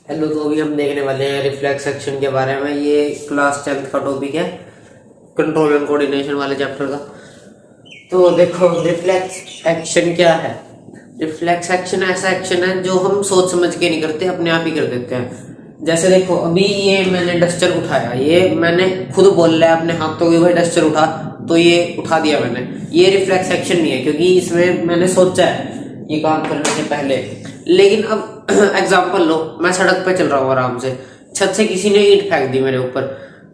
Hello. तो अभी हम देखने वाले हैं रिफ्लेक्स एक्शन के बारे में। ये क्लास 10th का टॉपिक है, कंट्रोल एंड कोऑर्डिनेशन वाले चैप्टर का। तो देखो, रिफ्लेक्स एक्शन क्या है। रिफ्लेक्स एक्शन ऐसा एक्शन है जो हम सोच समझ के नहीं करते, अपने आप ही कर देते हैं। जैसे देखो, अभी ये मैंने डस्टर उठाया, ये मैंने खुद बोल रहा है अपने हाथों की भाई डस्टर उठा, तो ये उठा दिया मैंने। ये रिफ्लेक्स एक्शन नहीं है, क्योंकि इसमें मैंने सोचा है ये काम करने से पहले। लेकिन अब एग्जाम्पल लो, मैं सड़क पे चल रहा हूँ आराम से, छत से किसी ने ईंट फेंक दी मेरे ऊपर,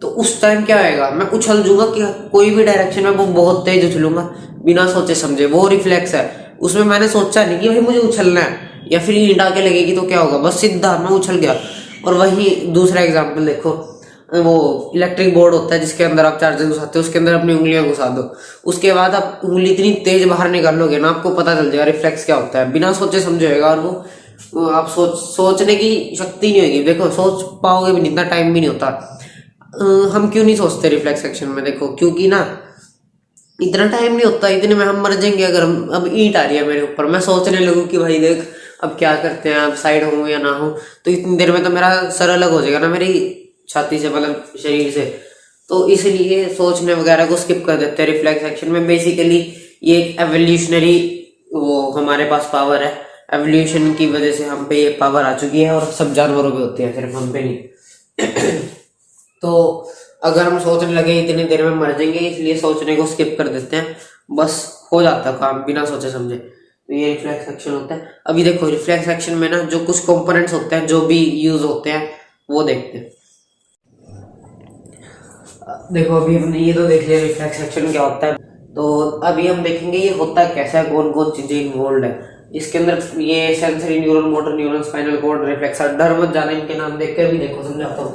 तो उस टाइम क्या होएगा, मैं उछल जूंगा कि कोई भी डायरेक्शन में, वो बहुत तेज उछलूंगा बिना सोचे समझे। वो रिफ्लेक्स है, उसमें मैंने सोचा नहीं कि भाई मुझे उछलना है या फिर ईंट आके लगेगी तो क्या होगा, बस सीधा मैं उछल गया। और वही दूसरा एग्जाम्पल देखो, वो इलेक्ट्रिक बोर्ड होता है जिसके अंदर आप चार्जर घुसाते हो, उसके अंदर अपनी उंगलियां घुसा दो, उसके बाद आप उंगली इतनी तेज बाहर निकालोगे ना, आपको पता चल जाएगा रिफ्लेक्स क्या होता है। बिना सोचे समझे होगा, और वो आप सोचने की शक्ति नहीं होगी। देखो, सोच पाओगे भी नहीं, इतना टाइम भी नहीं होता। हम क्यों नहीं सोचते रिफ्लेक्स एक्शन में? देखो, क्योंकि ना इतना टाइम नहीं होता, इतने में हम मर जाएंगे। अगर हम अब ईंट आ रही है मेरे ऊपर, मैं सोचने लगूं कि भाई देख अब क्या करते हैं, अब साइड हूं या ना हो, तो इतनी देर में तो मेरा सर अलग हो जाएगा ना मेरी छाती से, मतलब शरीर से। तो इसलिए सोचने वगैरह को स्किप कर देते हैं रिफ्लेक्स एक्शन में। बेसिकली ये एक एवोल्यूशनरी वो हमारे पास पावर है, एवोल्यूशन की वजह से हम पे ये पावर आ चुकी है, और सब जानवरों पे होती है, सिर्फ हम पे नहीं। तो अगर हम सोचने लगे इतनी देर में मर जाएंगे, इसलिए सोचने को स्किप कर देते हैं, बस हो जाता काम बिना सोचे समझे। तो ये रिफ्लेक्स एक्शन होता है। अभी देखो, रिफ्लेक्स एक्शन में ना जो कुछ कंपोनेंट्स होते हैं जो भी यूज होते हैं वो देखते हैं। देखो, अभी हमने ये तो देख लिया रिफ्लेक्स एक्शन क्या होता है। तो अभी हम देखेंगे ये होता कैसा है, कौन कौन चीजें इन्वॉल्व है इसके अंदर। ये sensory neuron, motor neuron, spinal cord, reflex arc. डर मत जाना, इनके नाम देख कर भी देखो, समझाता हूँ।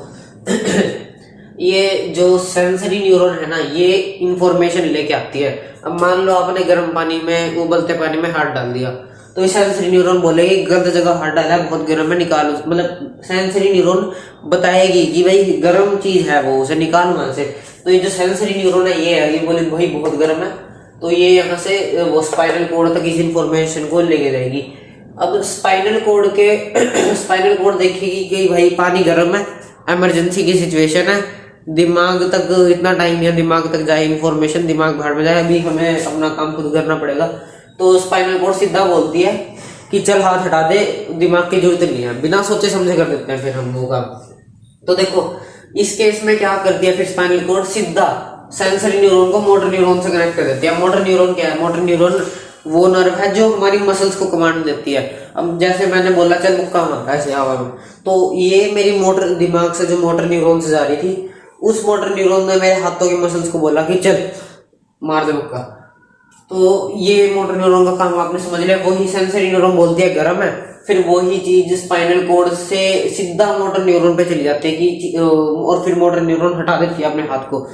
ये जो सेंसरी न्यूरॉन है ना, ये इंफॉर्मेशन लेके आती है। अब मान लो आपने गर्म पानी में, उबलते पानी में हाथ डाल दिया, तो ये सेंसरी न्यूरॉन बोलेगी गलत जगह हाथ डाला है, बहुत गर्म है, निकालो। मतलब सेंसरी न्यूरॉन बताएगी कि भाई गर्म चीज है, वो उसे निकाल वहां से। तो ये जो सेंसरी न्यूरॉन है, ये बोले भाई बहुत गर्म है, तो ये यहाँ से वो स्पाइनल कोड तक इस इंफॉर्मेशन को लेके जाएगी। अब स्पाइनल कोड देखेगी कि भाई पानी गर्म है, इमरजेंसी की सिचुएशन है, दिमाग तक इतना टाइम नहीं है, दिमाग तक जाए इंफॉर्मेशन, दिमाग भाड़ में जाए, अभी हमें अपना काम खुद करना पड़ेगा। तो स्पाइनल कोड सीधा बोलती है कि चल हाथ हटा दे, दिमाग की जरूरत नहीं है, बिना सोचे समझे कर देते हैं फिर हम वो काम। तो देखो, इस केस में क्या कर दिया फिर स्पाइनल कोड, सीधा सेंसरी न्यूरॉन को मोटर न्यूरॉन से कनेक्ट कर देती है। मोटर न्यूरॉन क्या है? मोटर न्यूरॉन वो नर्व है जो हमारी मसल्स को कमांड देती है। अब जैसे मैंने बोला चल मुक्का मार ऐसे हवा में, तो ये मेरी मोटर दिमाग से जो मोटर न्यूरॉन से जा रही थी, उस मोटर न्यूरॉन ने मेरे हाथों की मसल्स को बोला कि चल मार दे मुक्का। तो ये मोटर न्यूरॉन का काम आपने समझ लिया। वही सेंसरी न्यूरॉन बोलती है गर्म है, फिर वही चीज स्पाइनल कोड से सीधा मोटर न्यूरॉन पे चली जाती है कि और फिर मोटर न्यूरॉन हटा देती है अपने हाथ को।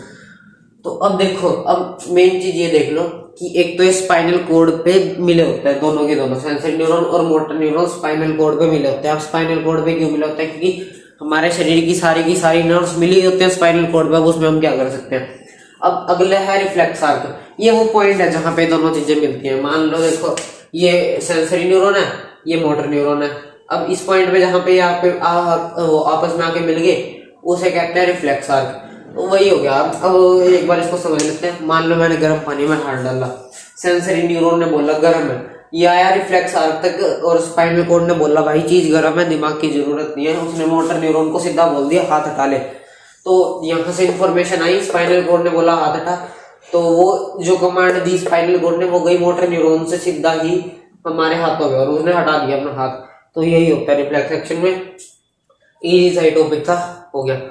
तो अब देखो, अब मेन चीज ये देख लो कि एक तो ये स्पाइनल कोड पे मिले होते हैं, दोनों के दोनों सेंसरी न्यूरॉन और मोटर न्यूरॉन स्पाइनल कोड पे मिले होते हैं। अब स्पाइनल कोड पे क्यों मिले होते हैं? क्योंकि हमारे शरीर की सारी नर्व्स मिली होते हैं स्पाइनल कोड पे। अब उसमें हम क्या कर सकते हैं? अब अगले है रिफ्लेक्स आर्क। ये वो पॉइंट है जहां पे दोनों चीजें मिलती हैं। मान लो देखो, ये सेंसरी न्यूरॉन है, ये मोटर न्यूरॉन है। अब इस पॉइंट पे जहां पे आपस में आके मिल गए, उसे कहते हैं रिफ्लेक्स आर्क। तो वही हो गया। अब एक बार इसको समझ लेते हैं। मान लो मैंने गर्म पानी में हाथ डाला, सेंसरी न्यूरॉन ने बोला गर्म है, ये आया रिफ्लेक्स आर्क तक, और स्पाइनल कोड ने बोला भाई चीज गर्म है, दिमाग की जरूरत नहीं है, उसने मोटर न्यूरॉन को सीधा बोल दिया हाथ हटा ले। तो यहाँ से इंफॉर्मेशन आई, स्पाइनल कोड ने बोला हाथ हटा, तो वो जो कमांड दी स्पाइनल कोड ने, वो गई मोटर न्यूरॉन से सीधा ही हमारे हाथों में, और उसने हटा दिया अपना हाथ। तो यही होता है रिफ्लेक्स एक्शन में। इजी सा टॉपिक था, हो गया।